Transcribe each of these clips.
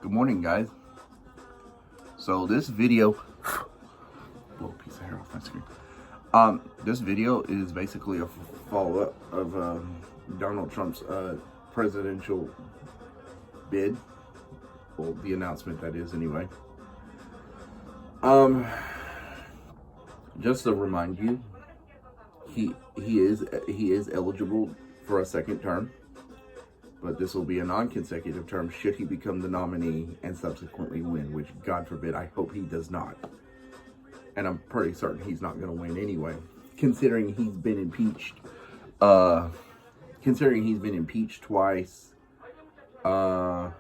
Good morning, guys. So this video, blow a piece of hair off my screen. This video is basically a follow-up of Donald Trump's presidential bid, well, the announcement that is anyway. Just to remind you, he is eligible for a second term. But this will be a non-consecutive term should he become the nominee and subsequently win, which, God forbid, I hope he does not. And I'm pretty certain he's not going to win anyway, considering he's been impeached. Twice. And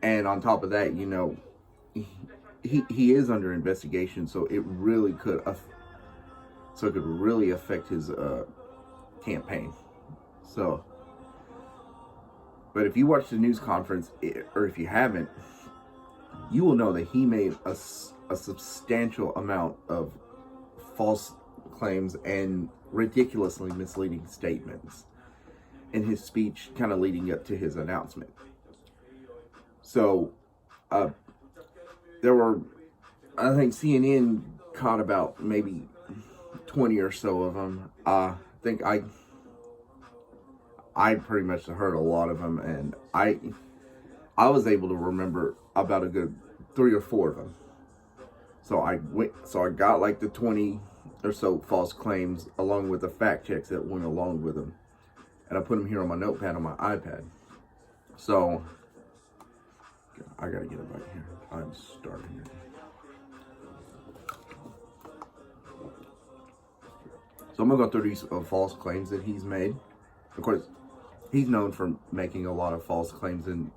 on top of that, you know, he is under investigation, so it really could really affect his campaign. So, but if you watch the news conference, or if you haven't, you will know that he made a substantial amount of false claims and ridiculously misleading statements in his speech kind of leading up to his announcement. So, there were, I think CNN caught about maybe 20 or so of them. I think I pretty much heard a lot of them, and I was able to remember about a good 3 or 4 of them. So I got like the 20 or so false claims along with the fact checks that went along with them, and I put them here on my notepad on my iPad. So I gotta get it right here. I'm starting it. So I'm gonna go through these false claims that he's made. Of course, he's known for making a lot of false claims and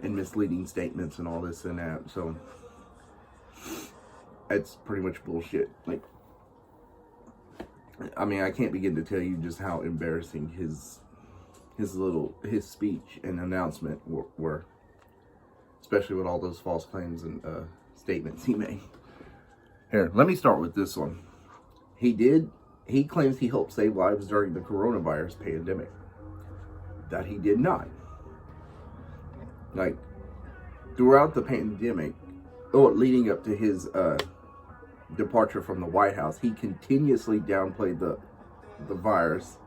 misleading statements and all this and that. So it's pretty much bullshit. Like, I mean, I can't begin to tell you just how embarrassing his speech and announcement were, especially with all those false claims and statements he made. Here, let me start with this one. He claims he helped save lives during the coronavirus pandemic. That he did not. Like, throughout the pandemic, or leading up to his departure from the White House, he continuously downplayed the virus.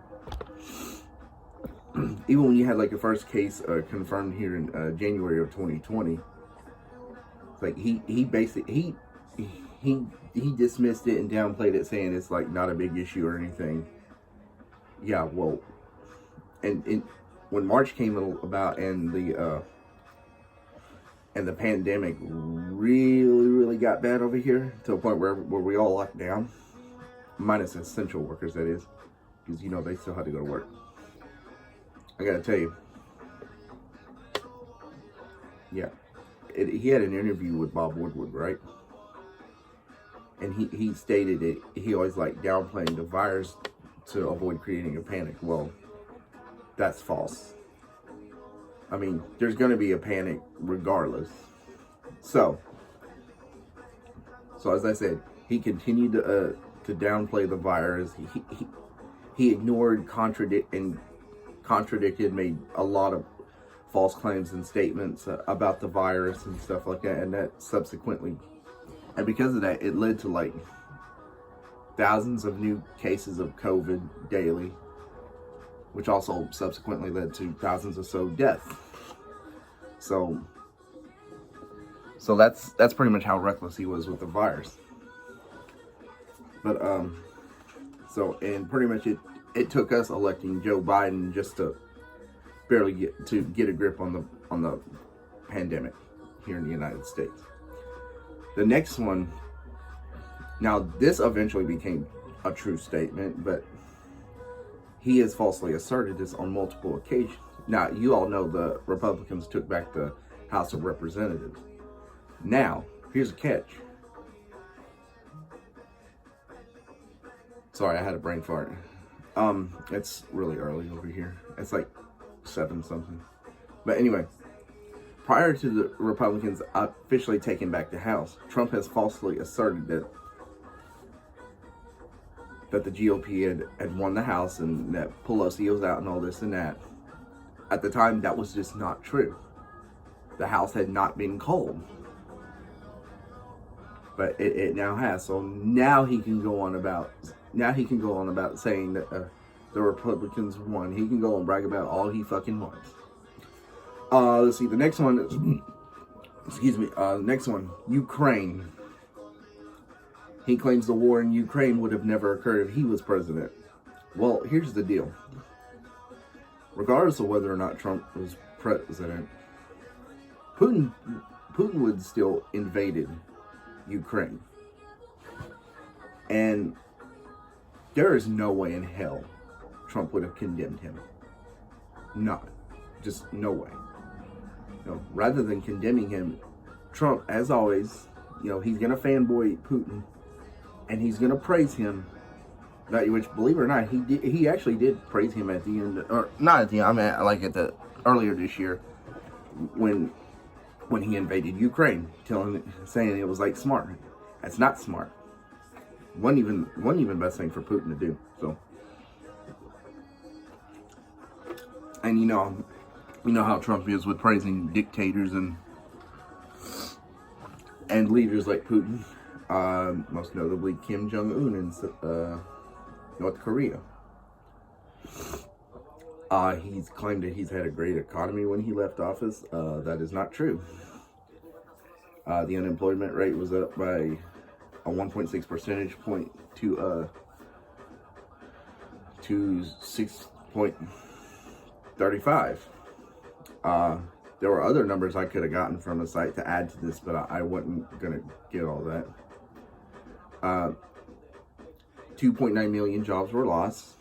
Even when you had like the first case confirmed here in January of 2020, like he basically he dismissed it and downplayed it, saying it's like not a big issue or anything. Yeah, well, and when March came about and the pandemic really got bad over here to a point where we all locked down, minus essential workers, that is, because you know they still had to go to work. I gotta tell you, yeah, he had an interview with Bob Woodward, right? And he stated it. He always liked downplaying the virus to avoid creating a panic. Well, that's false. I mean, there's going to be a panic regardless. So as I said, he continued to downplay the virus. He ignored, contradicted, made a lot of false claims and statements about the virus and stuff like that, and that subsequently, and because of that, it led to like thousands of new cases of COVID daily, which also subsequently led to thousands or so deaths. So that's pretty much how reckless he was with the virus. But so, and pretty much it took us electing Joe Biden just to barely get a grip on the pandemic here in the United States. The next one, now this eventually became a true statement, but he has falsely asserted this on multiple occasions. Now, you all know the Republicans took back the House of Representatives. Now, here's a catch. Sorry, I had a brain fart. It's really early over here. It's like 7 something. But anyway, prior to the Republicans officially taking back the House, Trump has falsely asserted that the GOP had won the House and that Pelosi was out and all this and that. At the time, that was just not true. The house had not been called. But it now has. So now he can go on about saying that the Republicans won. He can go and brag about all he fucking wants. Let's see. The next one is, the next one, Ukraine. He claims the war in Ukraine would have never occurred if he was president. Well, here's the deal. Regardless of whether or not Trump was president, Putin would still invaded Ukraine. And there is no way in hell Trump would have condemned him. Not. Just no way. Rather than condemning him, Trump, as always, he's going to fanboy Putin. And he's going to praise him. Which, believe it or not, he actually did praise him at the end. Or, not at the end, I mean, like earlier this year. When he invaded Ukraine, saying it was like smart. That's not smart. Wasn't even best thing for Putin to do. So, and you know how Trump is with praising dictators and leaders like Putin, most notably Kim Jong-un in North Korea. He's claimed that he's had a great economy when he left office. That is not true. The unemployment rate was up by a 1.6 percentage point to 6.35. There were other numbers I could have gotten from a site to add to this, but I wasn't gonna get all that. 2.9 million jobs were lost.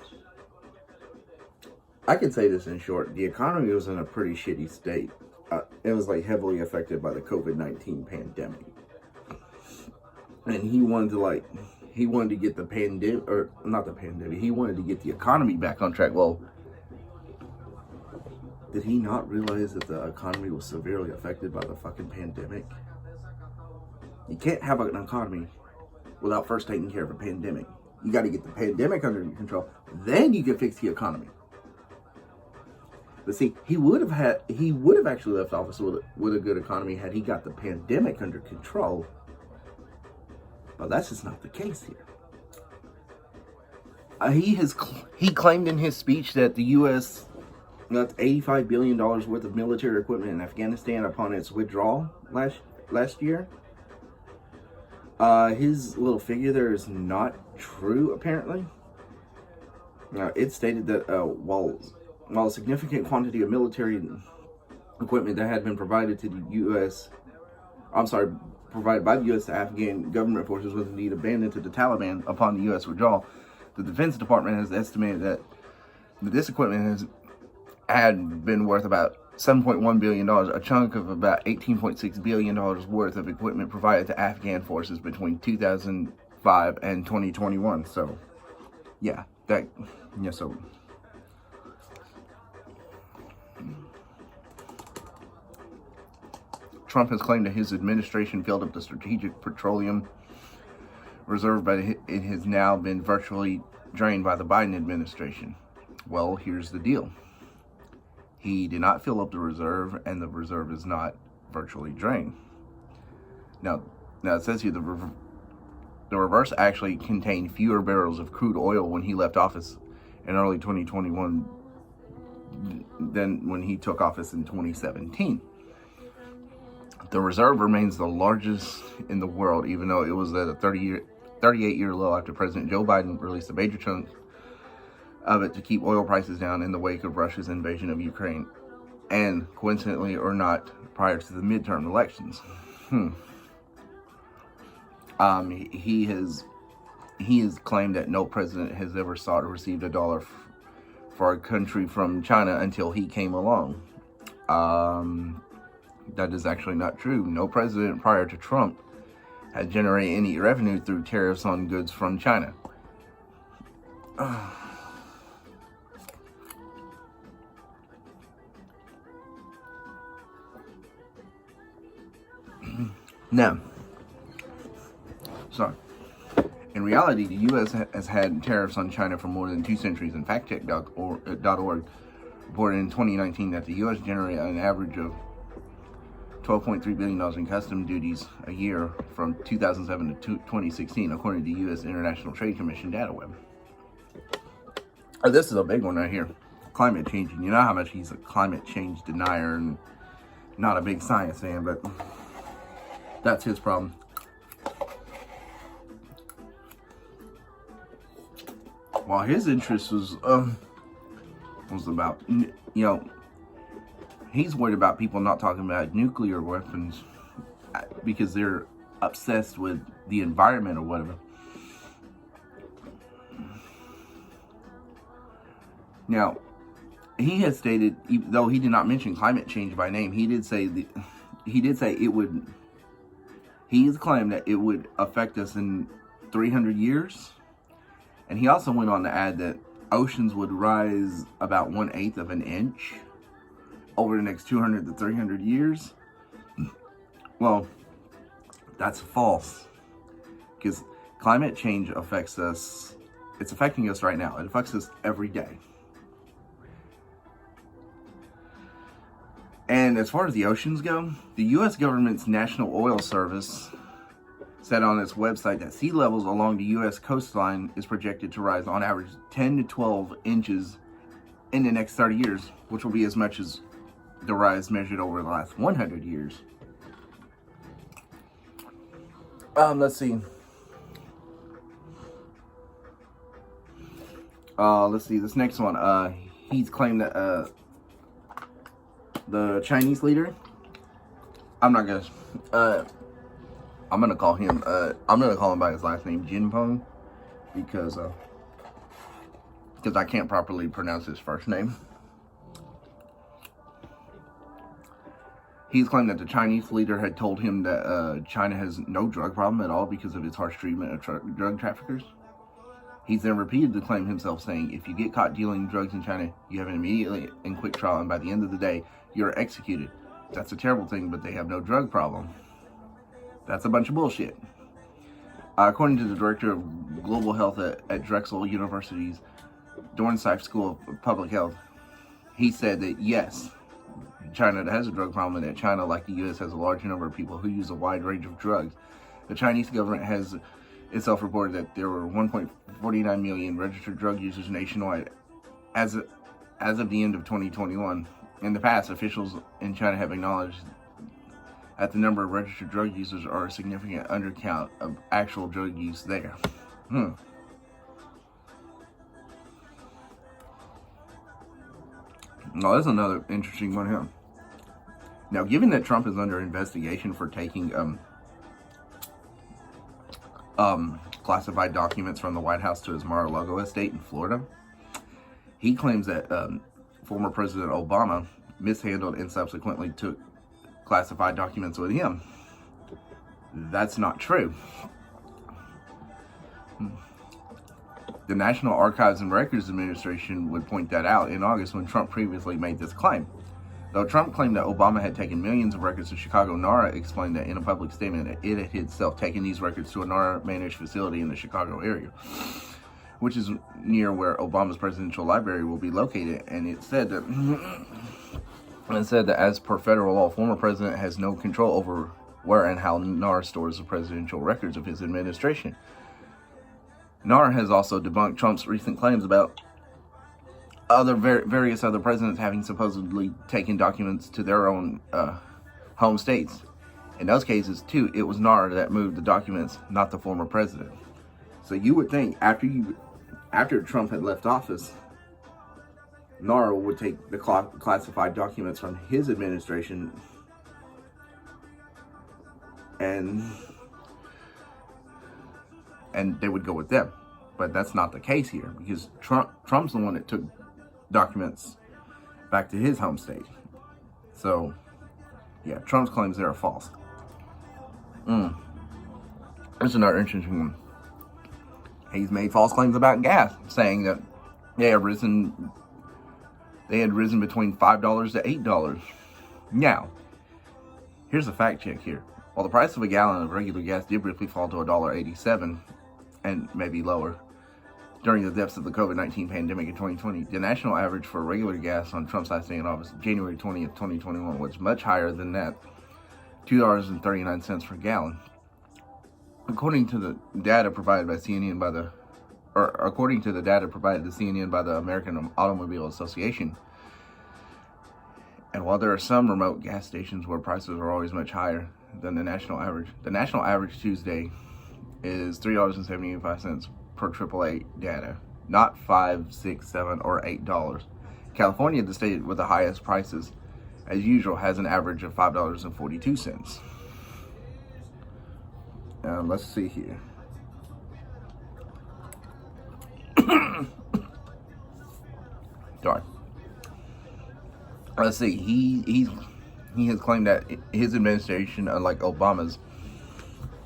I can say this in short. The economy was in a pretty shitty state. It was like heavily affected by the COVID-19 pandemic. And he wanted to get the pandemic, or not the pandemic, he wanted to get the economy back on track. Well, did he not realize that the economy was severely affected by the fucking pandemic? You can't have an economy without first taking care of a pandemic. You got to get the pandemic under control, then you can fix the economy. But see, he would have actually left office with a good economy had he got the pandemic under control. But that's just not the case here. He claimed in his speech that the U.S. got $85 billion worth of military equipment in Afghanistan upon its withdrawal last year. His little figure there is not true, apparently. It stated that while a significant quantity of military equipment that had been provided by the U.S. to Afghan government forces was indeed abandoned to the Taliban upon the U.S. withdrawal, the Defense Department has estimated that this equipment had been worth about $7.1 billion, a chunk of about $18.6 billion worth of equipment provided to Afghan forces between 2005 and 2021. So, so Trump has claimed that his administration filled up the strategic petroleum reserve, but it has now been virtually drained by the Biden administration. Well, here's the deal. He did not fill up the reserve, and the reserve is not virtually drained. Now it says here the reverse actually contained fewer barrels of crude oil when he left office in early 2021 than when he took office in 2017. The reserve remains the largest in the world, even though it was at a 38-year low after President Joe Biden released a major chunk of it to keep oil prices down in the wake of Russia's invasion of Ukraine, and coincidentally or not, prior to the midterm elections. He has claimed that no president has ever sought or received a dollar for a country from China until he came along. That is actually not true. No president prior to Trump had generated any revenue through tariffs on goods from China. Now, in reality, the U.S. has had tariffs on China for more than 2 centuries. And factcheck.org reported in 2019 that the U.S. generated an average of $12.3 billion in custom duties a year from 2007 to 2016, according to the U.S. International Trade Commission data web. This is a big one right here. Climate change. You know how much he's a climate change denier and not a big science fan, but that's his problem. While his interest was about, he's worried about people not talking about nuclear weapons because they're obsessed with the environment or whatever. Now, he has stated, though he did not mention climate change by name, he did say it would. He has claimed that it would affect us in 300 years, and he also went on to add that oceans would rise about 1/8 of an inch over the next 200 to 300 years. Well, that's false, because climate change affects us. It's affecting us right now. It affects us every day. And as far as the oceans go, the U.S. government's National Oil Service said on its website that sea levels along the U.S. coastline is projected to rise on average 10 to 12 inches in the next 30 years, which will be as much as the rise measured over the last 100 years. Let's see. This next one. He's claimed that the Chinese leader, I'm gonna call him by his last name, Jinping, because I can't properly pronounce his first name. He's claimed that the Chinese leader had told him that China has no drug problem at all because of its harsh treatment of drug traffickers. He's then repeated the claim himself, saying, if you get caught dealing drugs in China, you have an immediately and quick trial, and by the end of the day, you're executed. That's a terrible thing, but they have no drug problem. That's a bunch of bullshit. According to the director of global health at Drexel University's Dornsife School of Public Health, he said that yes, China has a drug problem, and that China, like the U.S., has a large number of people who use a wide range of drugs. The Chinese government has itself reported that there were 1.49 million registered drug users nationwide as of the end of 2021. In the past, officials in China have acknowledged that the number of registered drug users are a significant undercount of actual drug use there. No, that's another interesting one here. Now, given that Trump is under investigation for taking classified documents from the White House to his Mar-a-Lago estate in Florida, he claims that former President Obama mishandled and subsequently took classified documents with him. That's not true. The National Archives and Records Administration would point that out in August when Trump previously made this claim. Though Trump claimed that Obama had taken millions of records to Chicago, NARA explained that in a public statement that it had itself taken these records to a NARA-managed facility in the Chicago area, which is near where Obama's presidential library will be located, and it said that as per federal law, former president has no control over where and how NARA stores the presidential records of his administration. NARA has also debunked Trump's recent claims about various other presidents having supposedly taken documents to their own home states. In those cases, too, it was NARA that moved the documents, not the former president. So you would think after Trump had left office, NARA would take the classified documents from his administration and they would go with them. But that's not the case here, because Trump's the one that took documents back to his home state. So, yeah, Trump's claims there are false. There's another interesting one. He's made false claims about gas, saying that they had risen between $5 to $8. Now, here's a fact check here. While the price of a gallon of regular gas did briefly fall to $1.87, and maybe lower, during the depths of the COVID-19 pandemic in 2020, the national average for regular gas on Trump's last day in office, January 20th, 2021, was much higher than that, $2.39 per gallon. According to the data provided to CNN by the American Automobile Association. And while there are some remote gas stations where prices are always much higher than the national average Tuesday is $3.75 per AAA data, not $5, $6, $7, or $8. California, the state with the highest prices, as usual, has an average of $5.42. Let's see here. Sorry. Let's see. He has claimed that his administration, unlike Obama's,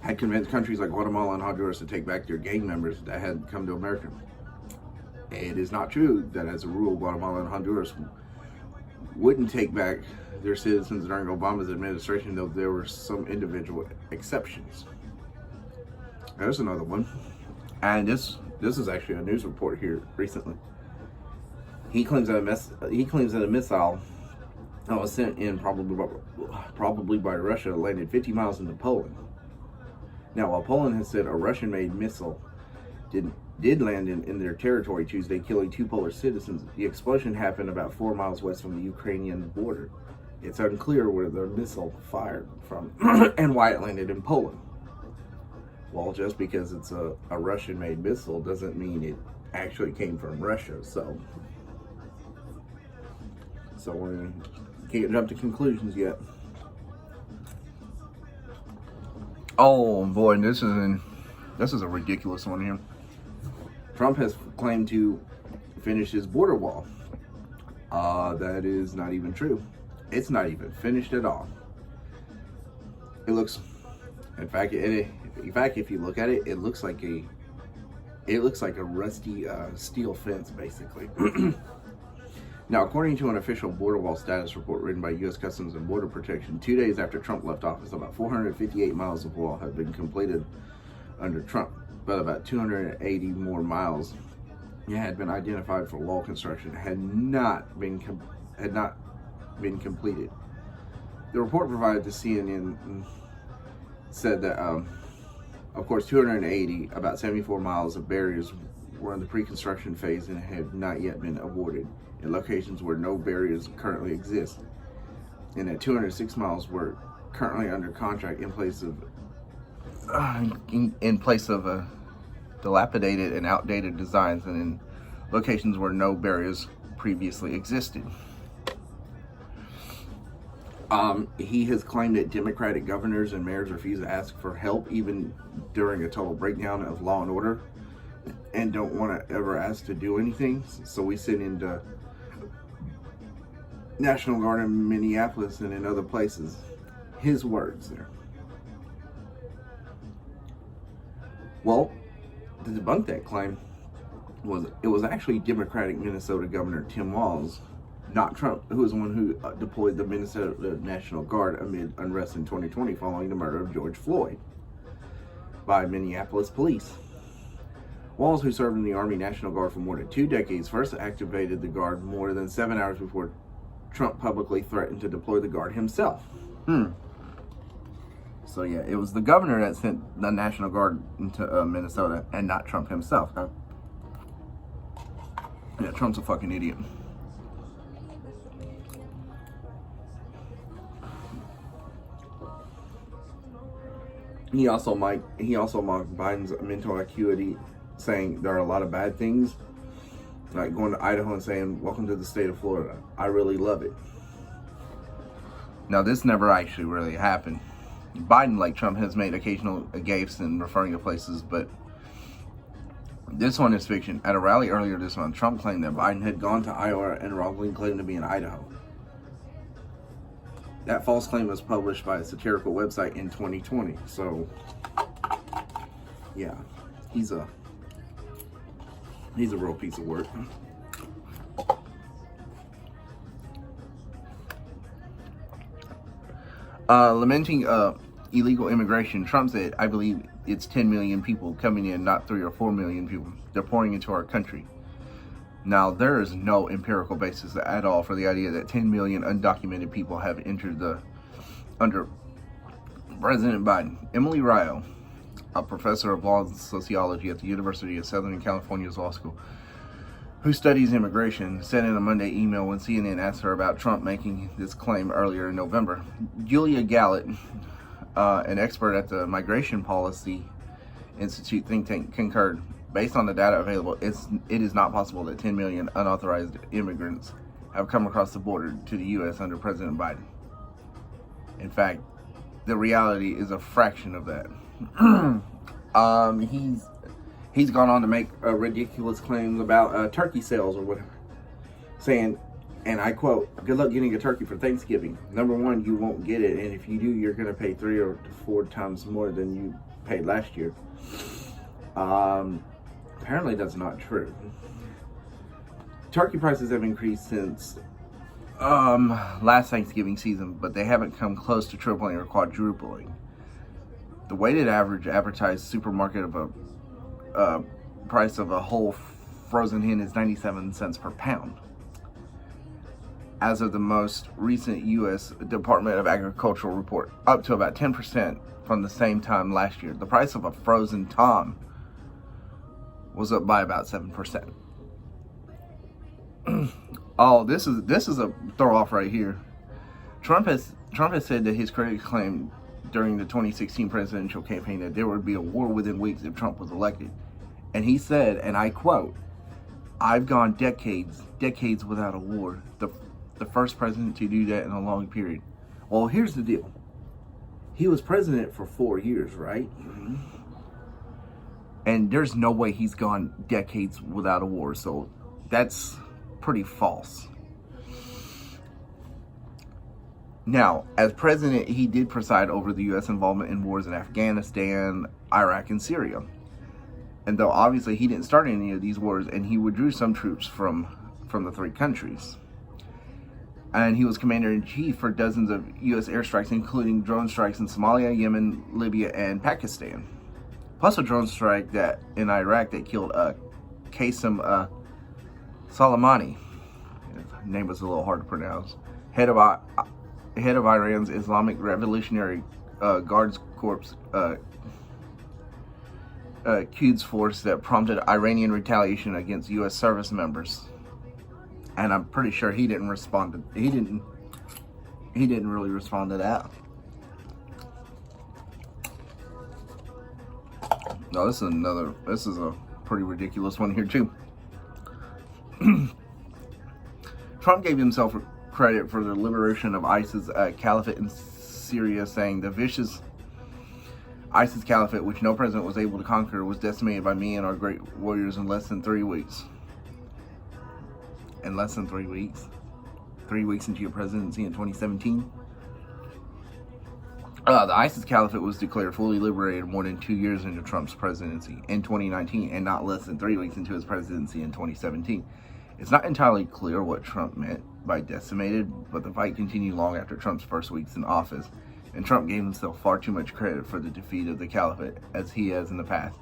had convinced countries like Guatemala and Honduras to take back their gang members that had come to America. It is not true that, as a rule, Guatemala and Honduras wouldn't take back their citizens during Obama's administration, though there were some individual exceptions. There's another one, and this is actually a news report here recently. He claims that a missile that was sent in probably by Russia landed 50 miles into Poland. Now, while Poland has said a Russian-made missile did land in their territory Tuesday, killing 2 Polish citizens, the explosion happened about 4 miles west from the Ukrainian border. It's unclear where the missile fired from and why it landed in Poland. Well, just because it's a Russian-made missile doesn't mean it actually came from Russia. So we can't jump to conclusions yet. Oh boy, this is a ridiculous one here. Trump has claimed to finish his border wall. That is not even true. It's not even finished at all. It looks, in fact, if you look at it, it looks like a rusty steel fence, basically. Now, according to an official border wall status report written by U.S. Customs and Border Protection, 2 days after Trump left office, about 458 miles of wall had been completed under Trump, but about 280 more miles had been identified for wall construction had not been completed. The report provided to CNN said that, of course, 280, about 74 miles of barriers were in the pre-construction phase and had not yet been awarded in locations where no barriers currently exist, and that 206 miles were currently under contract in place of dilapidated and outdated designs, and in locations where no barriers previously existed. He has claimed that Democratic governors and mayors refuse to ask for help even during a total breakdown of law and order, and don't want to ever ask to do anything. So we send into National Guard in Minneapolis and in other places. His words there. Well, to debunk that claim, it was actually Democratic Minnesota Governor Tim Walz, not Trump, who was the one who deployed the Minnesota National Guard amid unrest in 2020 following the murder of George Floyd by Minneapolis police. Walz, who served in the Army National Guard for more than 2 decades, first activated the Guard more than 7 hours before Trump publicly threatened to deploy the Guard himself. So yeah, it was the governor that sent the National Guard into Minnesota, and not Trump himself. Huh? Yeah, Trump's a fucking idiot. He also mocked Biden's mental acuity, saying there are a lot of bad things, like going to Idaho and saying, "Welcome to the state of Florida. I really love it." Now, this never actually really happened. Biden, like Trump, has made occasional gaffes in referring to places, but this one is fiction. At a rally earlier this month, Trump claimed that Biden had gone to Iowa and wrongly claimed to be in Idaho. That false claim was published by a satirical website in 2020. So, yeah, he's a real piece of work. Lamenting illegal immigration, Trump said, "I believe it's 10 million people coming in, not 3 or 4 million people. They're pouring into our country. Now, there is no empirical basis at all for the idea that 10 million undocumented people have entered under President Biden. Emily Ryle, a professor of law and sociology at the University of Southern California's Law School, who studies immigration, said in a Monday email when CNN asked her about Trump making this claim earlier in November. Julia Gallant, an expert at the Migration Policy Institute think tank, concurred. Based on the data available, it is not possible that 10 million unauthorized immigrants have come across the border to the U.S. under President Biden. In fact, the reality is a fraction of that. He's gone on to make ridiculous claims about turkey sales or whatever, saying, and I quote, "Good luck getting a turkey for Thanksgiving. Number one, you won't get it, and if you do, you're going to pay 3 or 4 times more than you paid last year." Apparently that's not true. Turkey prices have increased since last Thanksgiving season, but they haven't come close to tripling or quadrupling. The weighted average advertised supermarket of a price of a whole frozen hen is 97 cents per pound. As of the most recent U.S. Department of Agriculture report, up to about 10% from the same time last year. The price of a frozen tom was up by about 7%. Oh, this is a throw off right here. Trump has said that his critics claimed during the 2016 presidential campaign that there would be a war within weeks if Trump was elected. And he said, and I quote, "I've gone decades without a war. The first president to do that in a long period." Well, here's the deal. He was president for 4 years, right? Mm-hmm. And there's no way he's gone decades without a war. So that's pretty false. Now, as president, he did preside over the U.S. involvement in wars in Afghanistan, Iraq, and Syria. And though obviously he didn't start any of these wars, and he withdrew some troops from the 3 countries. And he was commander-in-chief for dozens of U.S. airstrikes, including drone strikes in Somalia, Yemen, Libya, and Pakistan. Plus a drone strike in Iraq that killed Qasem Soleimani. His name was a little hard to pronounce. Head of Iran's Islamic Revolutionary Guards Corps, Quds force that prompted Iranian retaliation against U.S. service members. And I'm pretty sure he didn't respond to. He didn't really respond to that. No, this is a pretty ridiculous one here too. Trump gave himself credit for the liberation of ISIS caliphate in Syria, saying the vicious ISIS caliphate, which no president was able to conquer, was decimated by me and our great warriors in less than 3 weeks. In less than 3 weeks? 3 weeks into your presidency in 2017? The ISIS caliphate was declared fully liberated more than 2 years into Trump's presidency in 2019, and not less than 3 weeks into his presidency in 2017. It's not entirely clear what Trump meant by decimated, but the fight continued long after Trump's first weeks in office, and Trump gave himself far too much credit for the defeat of the caliphate, as he has in the past.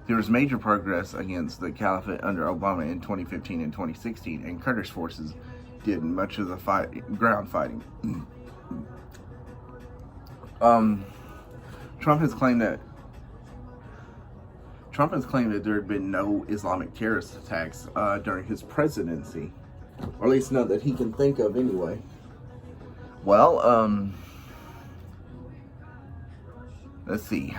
There was major progress against the caliphate under Obama in 2015 and 2016, and Kurdish forces did much of the ground fighting. Trump has claimed that there had been no Islamic terrorist attacks during his presidency, or at least none that he can think of anyway. Well, let's see.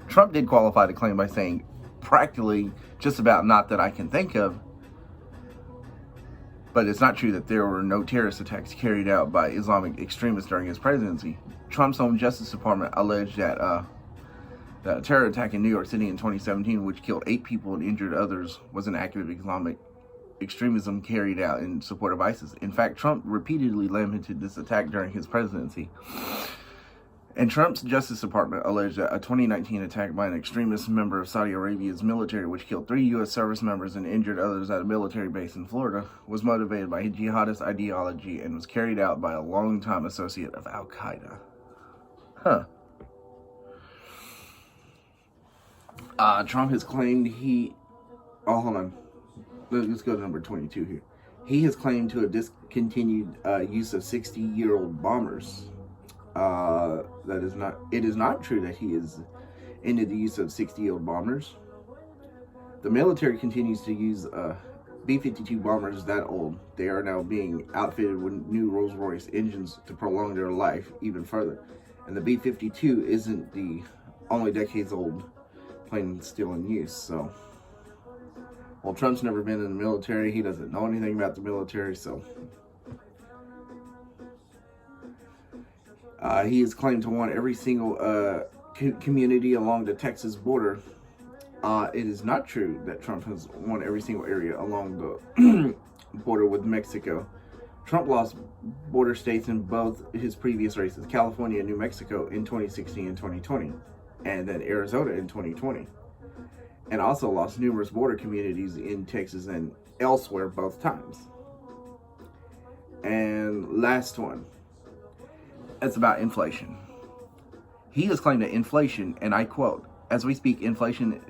Trump did qualify the claim by saying, practically, just about not that I can think of, but it's not true that there were no terrorist attacks carried out by Islamic extremists during his presidency. Trump's own Justice Department alleged that the terror attack in New York City in 2017, which killed 8 people and injured others, was an act of Islamic extremism carried out in support of ISIS. In fact, Trump repeatedly lamented this attack during his presidency. And Trump's Justice Department alleged that a 2019 attack by an extremist member of Saudi Arabia's military, which killed 3 U.S. service members and injured others at a military base in Florida, was motivated by jihadist ideology and was carried out by a longtime associate of Al-Qaeda. Huh. Trump has claimed he... Oh, hold on. Let's go to number 22 here. He has claimed to have discontinued use of 60-year-old bombers. It is not true that he has ended the use of 60-year-old bombers. The military continues to use B-52 bombers that old. They are now being outfitted with new Rolls-Royce engines to prolong their life even further. And the B-52 isn't the only decades-old plane still in use, so... Well, Trump's never been in the military. He doesn't know anything about the military, so... he has claimed to want every single community along the Texas border. It is not true that Trump has won every single area along the border with Mexico. Trump lost border states in both his previous races, California and New Mexico, in 2016 and 2020, and then Arizona in 2020. And also lost numerous border communities in Texas and elsewhere both times. And last one. It's about inflation. He has claimed that inflation, and I quote, "As we speak, inflation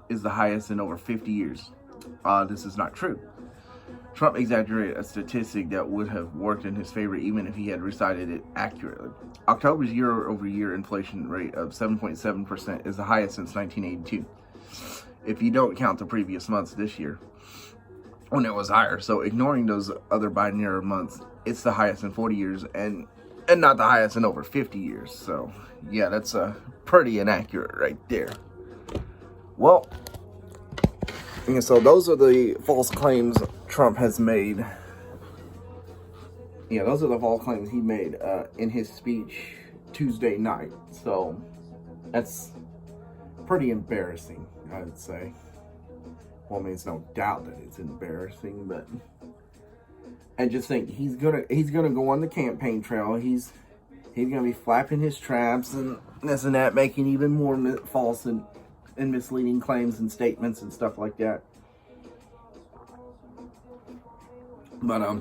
is the highest in over 50 years. This is not true. Trump exaggerated a statistic that would have worked in his favor even if he had recited it accurately. October's year-over-year inflation rate of 7.7% is the highest since 1982. If you don't count the previous months this year, when it was higher. So ignoring those other Biden era months, it's the highest in 40 years and not the highest in over 50 years. So, yeah, that's pretty inaccurate right there. Well, and so those are the false claims Trump has made. Yeah, those are the false claims he made in his speech Tuesday night. So, that's pretty embarrassing, I would say. Well, I mean, it's no doubt that it's embarrassing, but... And just think, he's gonna go on the campaign trail. He's gonna be flapping his traps and this and that, making even more false and misleading claims and statements and stuff like that. But I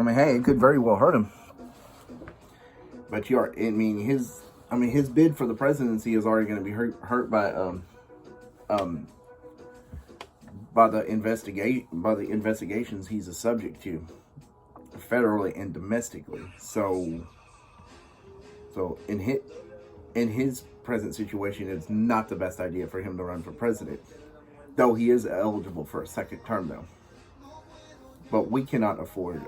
mean, hey, it could very well hurt him. But his bid for the presidency is already going to be hurt by the investigations he's a subject to, federally and domestically. So in his present situation, it's not the best idea for him to run for president, though he is eligible for a second term, though. But we cannot afford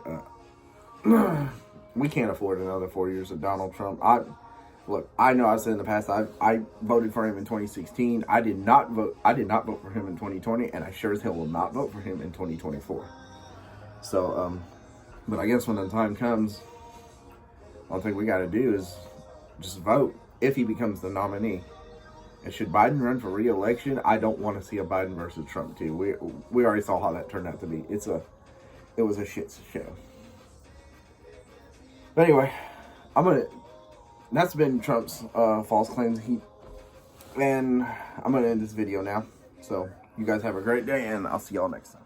another 4 years of Donald Trump. I know I've said in the past I voted for him in 2016. I did not vote for him in 2020, and I sure as hell will not vote for him in 2024. So, but I guess when the time comes, one thing we got to do is just vote if he becomes the nominee. And should Biden run for re-election, I don't want to see a Biden versus Trump too. We already saw how that turned out to be. It was a shit show. But anyway, that's been Trump's false claims. And I'm going to end this video now. So, you guys have a great day, and I'll see y'all next time.